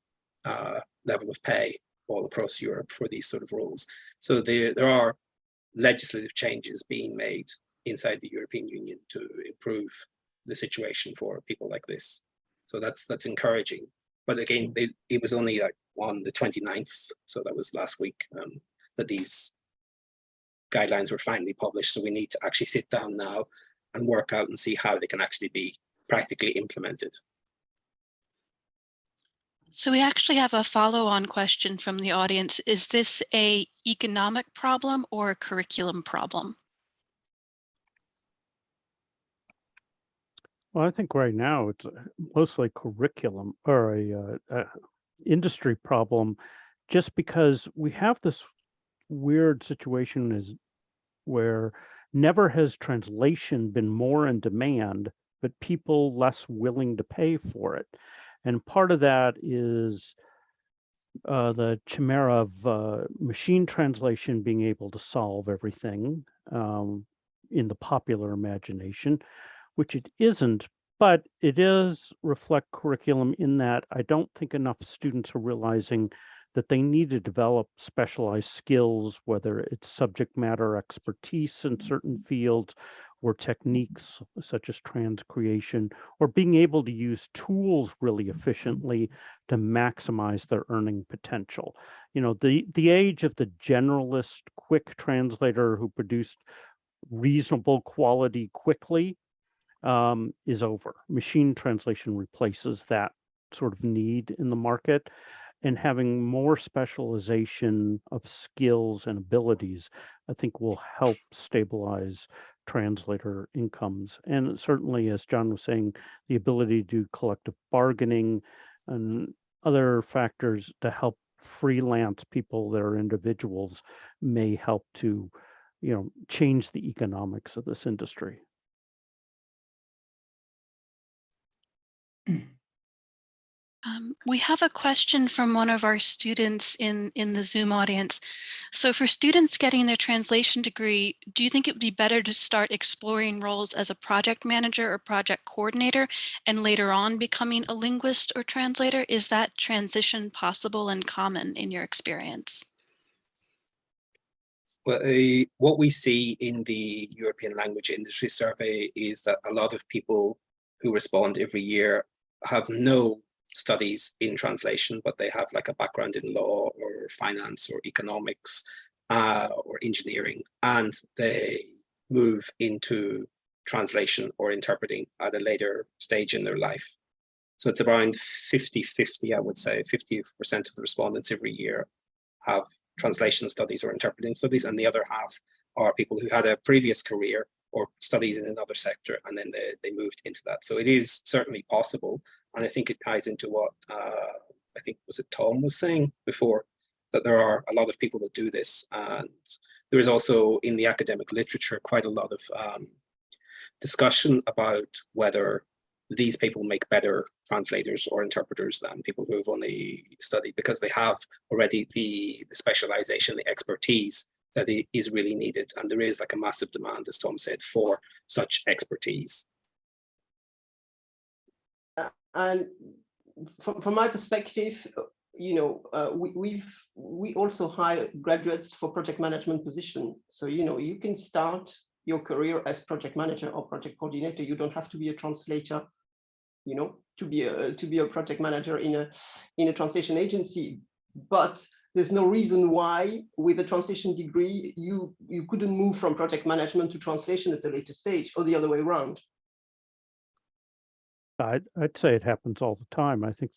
level of pay all across Europe for these sort of roles. So there are legislative changes being made inside the European Union to improve the situation for people like this. So that's encouraging. But again, it was only like on the 29th, so that was last week, that these guidelines were finally published. So we need to actually sit down now and work out and see how they can actually be practically implemented. So we actually have a follow-on question from the audience. Is this an economic problem or a curriculum problem? Well, I think right now it's mostly curriculum or a industry problem, just because we have this weird situation is where never has translation been more in demand, but people less willing to pay for it. And part of that is the chimera of machine translation being able to solve everything in the popular imagination, which it isn't, but it is reflect curriculum in that I don't think enough students are realizing that they need to develop specialized skills, whether it's subject matter expertise in certain fields or techniques such as transcreation, or being able to use tools really efficiently to maximize their earning potential. You know, the age of the generalist quick translator who produced reasonable quality quickly is over. Machine translation replaces that sort of need in the market, and having more specialization of skills and abilities, I think, will help stabilize translator incomes. And certainly, as John was saying, the ability to do collective bargaining and other factors to help freelance people that are individuals may help to, you know, change the economics of this industry. We have a question from one of our students in the Zoom audience. So for students getting their translation degree, do you think it would be better to start exploring roles as a project manager or project coordinator and later on becoming a linguist or translator? Is that transition possible and common in your experience? Well, what we see in the European Language Industry Survey is that a lot of people who respond every year have no studies in translation, but they have like a background in law or finance or economics or engineering, and they move into translation or interpreting at a later stage in their life. So it's around 50-50, I would say. 50% of the respondents every year have translation studies or interpreting studies, and the other half are people who had a previous career or studies in another sector, and then they moved into that. So it is certainly possible. And I think it ties into what I think was it Tom was saying before, that there are a lot of people that do this. And there is also in the academic literature quite a lot of discussion about whether these people make better translators or interpreters than people who have only studied, because they have already the specialization, the expertise that is really needed. And there is like a massive demand, as Tom said, for such expertise. And from my perspective, you know, we also hire graduates for project management position. So, you know, you can start your career as project manager or project coordinator. You don't have to be a translator, you know, to be a project manager in a translation agency. But there's no reason why, with a translation degree, you couldn't move from project management to translation at a later stage, or the other way around. I'd say it happens all the time. I think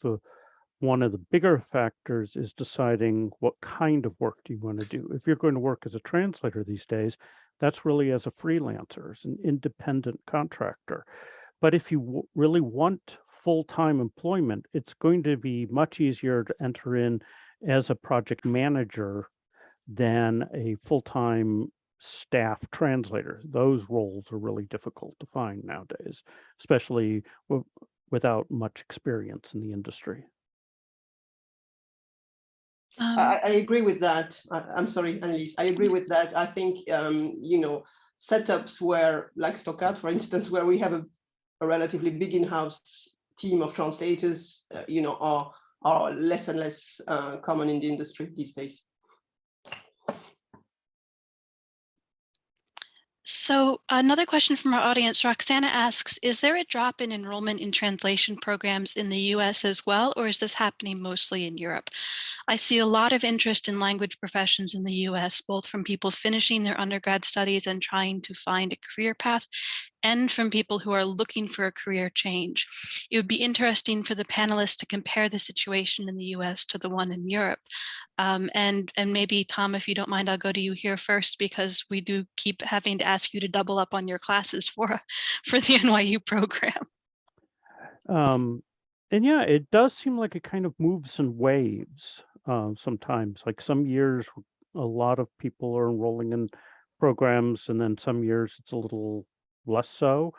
one of the bigger factors is deciding what kind of work do you want to do. If you're going to work as a translator these days, that's really as a freelancer, as an independent contractor. But if you really want full-time employment, it's going to be much easier to enter in as a project manager than a full-time staff translator. Those roles are really difficult to find nowadays, especially without much experience in the industry. I agree with that. I'm sorry, Annelise. I agree with that. I think, you know, setups where, like Stoquart, for instance, where we have a relatively big in-house team of translators, you know, are less and less common in the industry these days. So another question from our audience, Roxana asks, is there a drop in enrollment in translation programs in the US as well, or is this happening mostly in Europe? I see a lot of interest in language professions in the US, both from people finishing their undergrad studies and trying to find a career path, and from people who are looking for a career change. It would be interesting for the panelists to compare the situation in the US to the one in Europe. And maybe, Tom, if you don't mind, I'll go to you here first, because we do keep having to ask you to double up on your classes for the NYU program. And yeah, it does seem like it kind of moves in waves sometimes. Like some years, a lot of people are enrolling in programs, and then some years it's a little less so.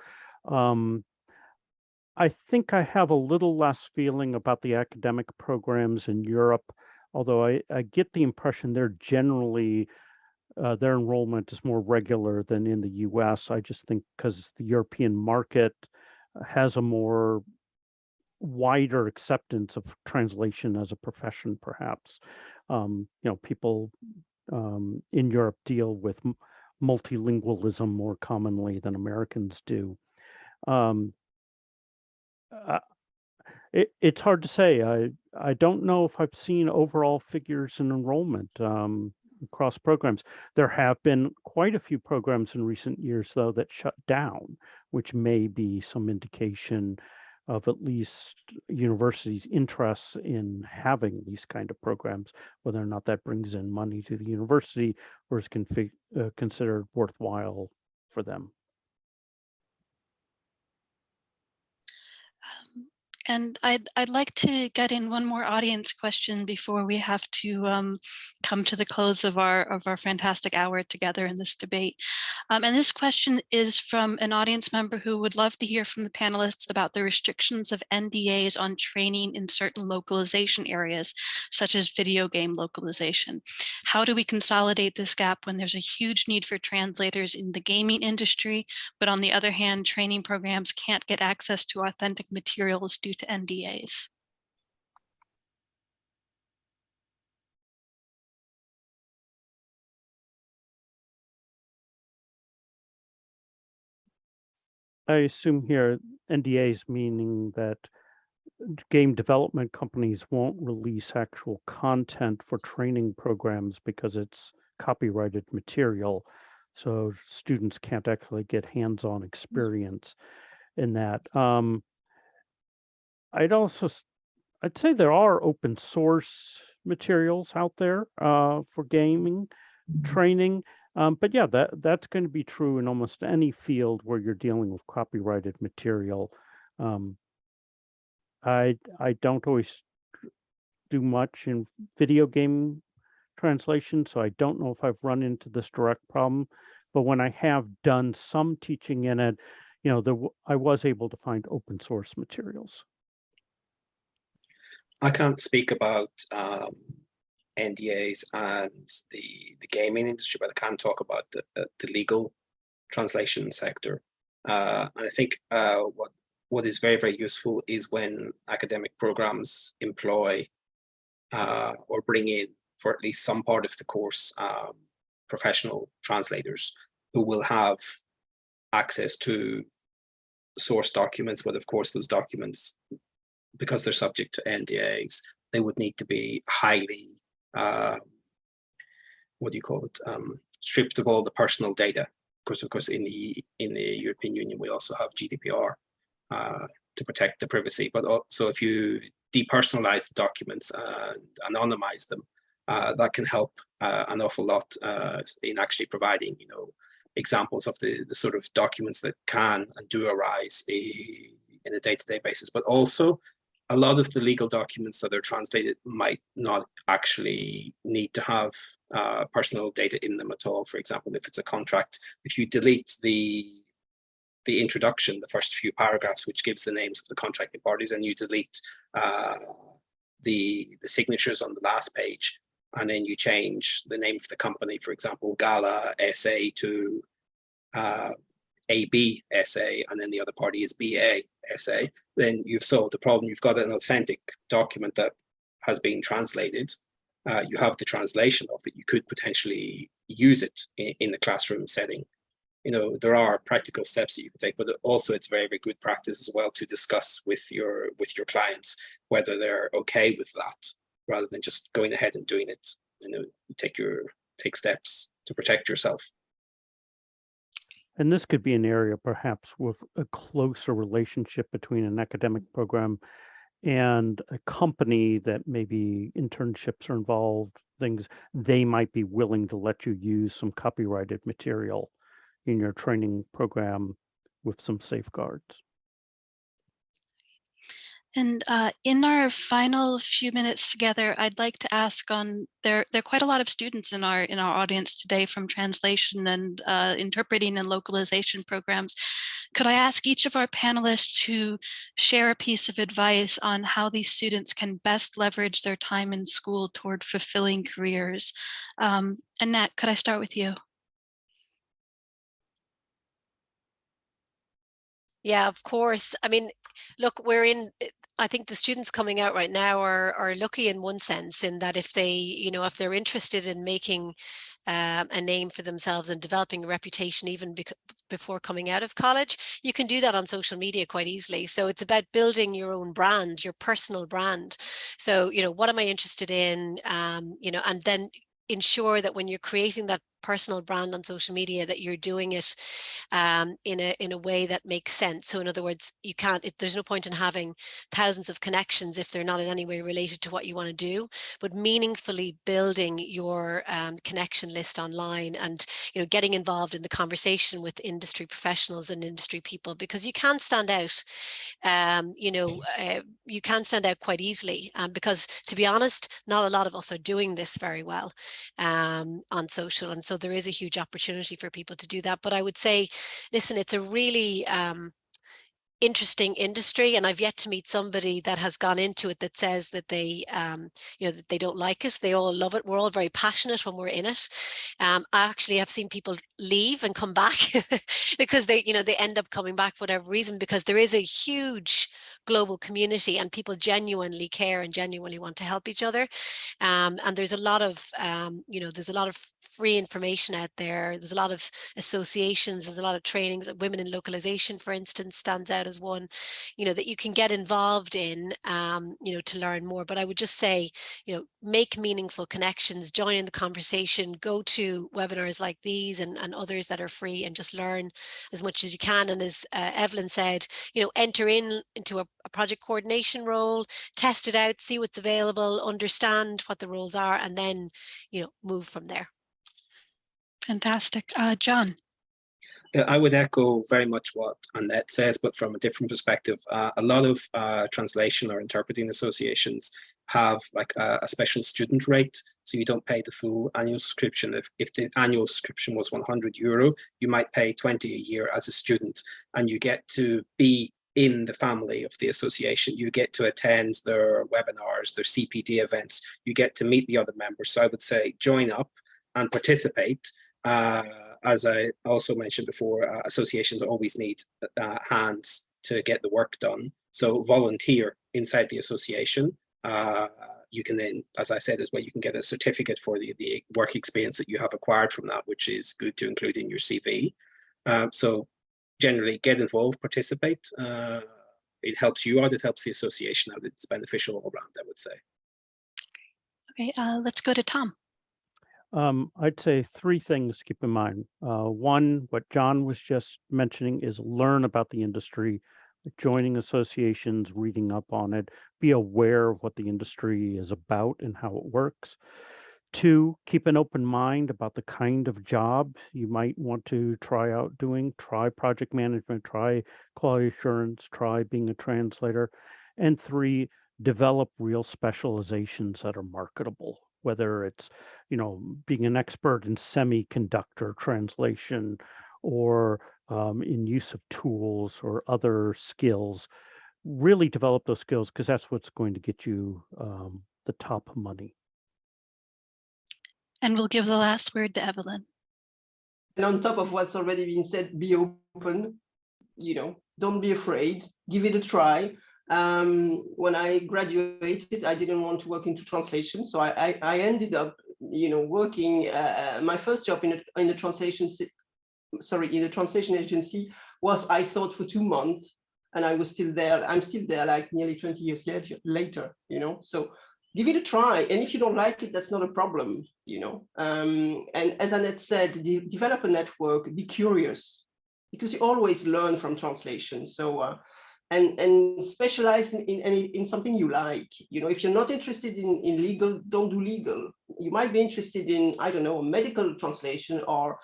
I think I have a little less feeling about the academic programs in Europe, although I get the impression they're generally, their enrollment is more regular than in the US. I just think because the European market has a more wider acceptance of translation as a profession, perhaps. People in Europe deal with multilingualism more commonly than Americans do. It's hard to say. I don't know if I've seen overall figures in enrollment across programs. There have been quite a few programs in recent years, though, that shut down, which may be some indication of at least universities' interests in having these kind of programs, whether or not that brings in money to the university or is considered worthwhile for them. And I'd like to get in one more audience question before we have to come to the close of our fantastic hour together in this debate. And this question is from an audience member who would love to hear from the panelists about the restrictions of NDAs on training in certain localization areas, such as video game localization. How do we consolidate this gap when there's a huge need for translators in the gaming industry, but on the other hand, training programs can't get access to authentic materials due to NDAs? I assume here NDAs meaning that game development companies won't release actual content for training programs because it's copyrighted material. So students can't actually get hands-on experience in that. I'd say there are open source materials out there for gaming training. But yeah, that's going to be true in almost any field where you're dealing with copyrighted material. I don't always do much in video game translation, so I don't know if I've run into this direct problem. But when I have done some teaching in it, I was able to find open source materials. I can't speak about NDAs and the gaming industry, but I can talk about the legal translation sector. And I think what is very, very useful is when academic programs employ or bring in, for at least some part of the course, professional translators who will have access to source documents, but of course those documents, because they're subject to NDAs, they would need to be highly, stripped of all the personal data. Of course, in the European Union, we also have GDPR to protect the privacy. But also, if you depersonalize the documents and anonymize them, that can help an awful lot in actually providing, examples of the sort of documents that can and do arise in a day-to-day basis. But also, a lot of the legal documents that are translated might not actually need to have personal data in them at all. For example, if it's a contract, if you delete the introduction, the first few paragraphs, which gives the names of the contracting parties, and you delete the signatures on the last page, and then you change the name of the company, for example, GALA SA to AB SA, and then the other party is BA SA, then you've solved the problem. You've got an authentic document that has been translated. You have the translation of it. You could potentially use it in the classroom setting there are practical steps that you can take, but also it's very, very good practice as well to discuss with your clients whether they're okay with that, rather than just going ahead and doing it. Take steps to protect yourself. And this could be an area perhaps with a closer relationship between an academic program and a company that maybe internships are involved, things they might be willing to let you use some copyrighted material in your training program with some safeguards. And in our final few minutes together, I'd like to ask there are quite a lot of students in our audience today from translation and interpreting and localization programs. Could I ask each of our panelists to share a piece of advice on how these students can best leverage their time in school toward fulfilling careers? Annette, could I start with you? Yeah, of course. I mean, look, I think the students coming out right now are lucky in one sense, in that if they're interested in making a name for themselves and developing a reputation even before coming out of college, you can do that on social media quite easily. So it's about building your own brand, your personal brand. So, what am I interested in? And then ensure that when you're creating that personal brand on social media, that you're doing it in a way that makes sense. So in other words, there's no point in having thousands of connections if they're not in any way related to what you want to do, but meaningfully building your connection list online, and getting involved in the conversation with industry professionals and industry people, because you can stand out. You can stand out quite easily, because, to be honest, not a lot of us are doing this very well on social, and so there is a huge opportunity for people to do that. But I would say, listen, it's a really interesting industry, and I've yet to meet somebody that has gone into it that says that they that they don't like it. They all love it. We're all very passionate when we're in it. I actually have seen people leave and come back because they end up coming back for whatever reason, because there is a huge global community and people genuinely care and genuinely want to help each other. And there's a lot of there's a lot of free information out there. There's a lot of associations, there's a lot of trainings. Women in Localization, for instance, stands out as one, that you can get involved in, to learn more. But I would just say, make meaningful connections, join in the conversation, go to webinars like these and others that are free, and just learn as much as you can. And as Evelyne said, enter into a project coordination role, test it out, see what's available, understand what the roles are, and then, move from there. Fantastic. John. I would echo very much what Annette says, but from a different perspective. A lot of translation or interpreting associations have like a special student rate, so you don't pay the full annual subscription. If the annual subscription was €100, you might pay 20 a year as a student, and you get to be in the family of the association. You get to attend their webinars, their CPD events, you get to meet the other members. So I would say join up and participate. As I also mentioned before, associations always need hands to get the work done. So volunteer inside the association. You can then, as I said as well, you can get a certificate for the work experience that you have acquired from that, which is good to include in your CV. So generally get involved, participate. It helps you out, it helps the association out. It's beneficial all around, I would say. Okay, let's go to Tom. I'd say three things to keep in mind. One, what John was just mentioning, is learn about the industry, joining associations, reading up on it, be aware of what the industry is about and how it works. Two, keep an open mind about the kind of job you might want to try out doing. Try project management, try quality assurance, try being a translator. And three, develop real specializations that are marketable, whether it's, being an expert in semiconductor translation or in use of tools or other skills. Really develop those skills, because that's what's going to get you the top money. And we'll give the last word to Evelyne. And on top of what's already been said, be open, don't be afraid, give it a try. When I graduated, I didn't want to work into translation. So I ended up, working my first job in a translation in a translation agency was, I thought, for 2 months, and I was still there. I'm still there like nearly 20 years later, you know. So give it a try, and if you don't like it, that's not a problem, you know. And as Annette said, develop a network, be curious, because you always learn from translation. So and specialize in something you like. You know, if you're not interested in legal, don't do legal. You might be interested in, I don't know, medical translation, or,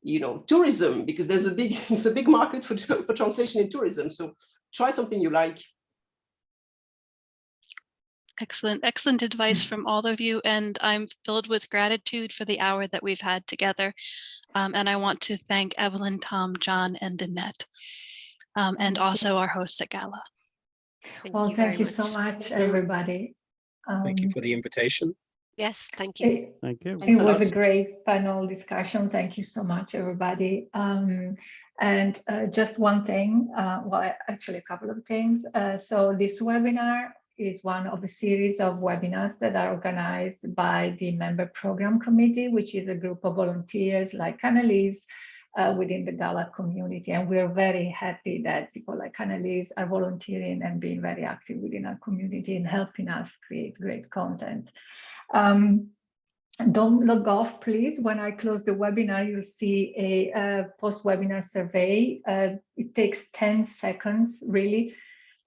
you know, tourism, because there's a big it's a big market for translation in tourism. So try something you like. Excellent advice from all of you, and I'm filled with gratitude for the hour that we've had together. And I want to thank Evelyne, Tom, John, and Annette, and also our hosts at GALA. Thank you so much, everybody. Thank you for the invitation. Yes, thank you. Thank you. It was a great panel discussion. Thank you so much, everybody. And just one thing, well, actually a couple of things. So this webinar is one of a series of webinars that are organized by the Member Program Committee, which is a group of volunteers like Annelise within the GALA community. And we're very happy that people like Annelise are volunteering and being very active within our community and helping us create great content. Don't log off, please. When I close the webinar, you'll see a post-webinar survey. It takes 10 seconds, really,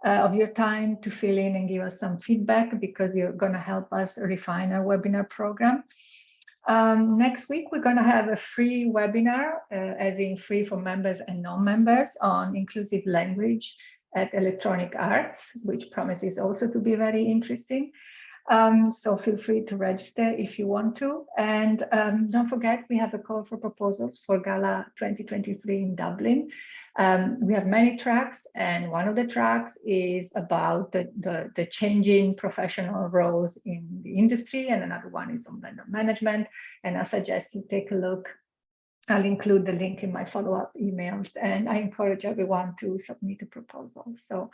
of your time to fill in and give us some feedback, because you're going to help us refine our webinar program. Next week, we're going to have a free webinar, as in free for members and non-members, on inclusive language at Electronic Arts, which promises also to be very interesting. So feel free to register if you want to. And don't forget, we have a call for proposals for GALA 2023 in Dublin. We have many tracks, and one of the tracks is about the changing professional roles in the industry, and another one is on vendor management. And I suggest you take a look. I'll include the link in my follow-up emails, and I encourage everyone to submit a proposal. So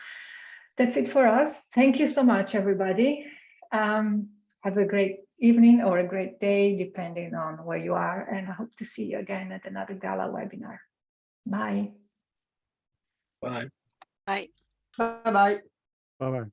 that's it for us. Thank you so much, everybody. Have a great evening or a great day, depending on where you are, and I hope to see you again at another GALA webinar. Bye. Bye. Bye. Bye-bye. Bye-bye.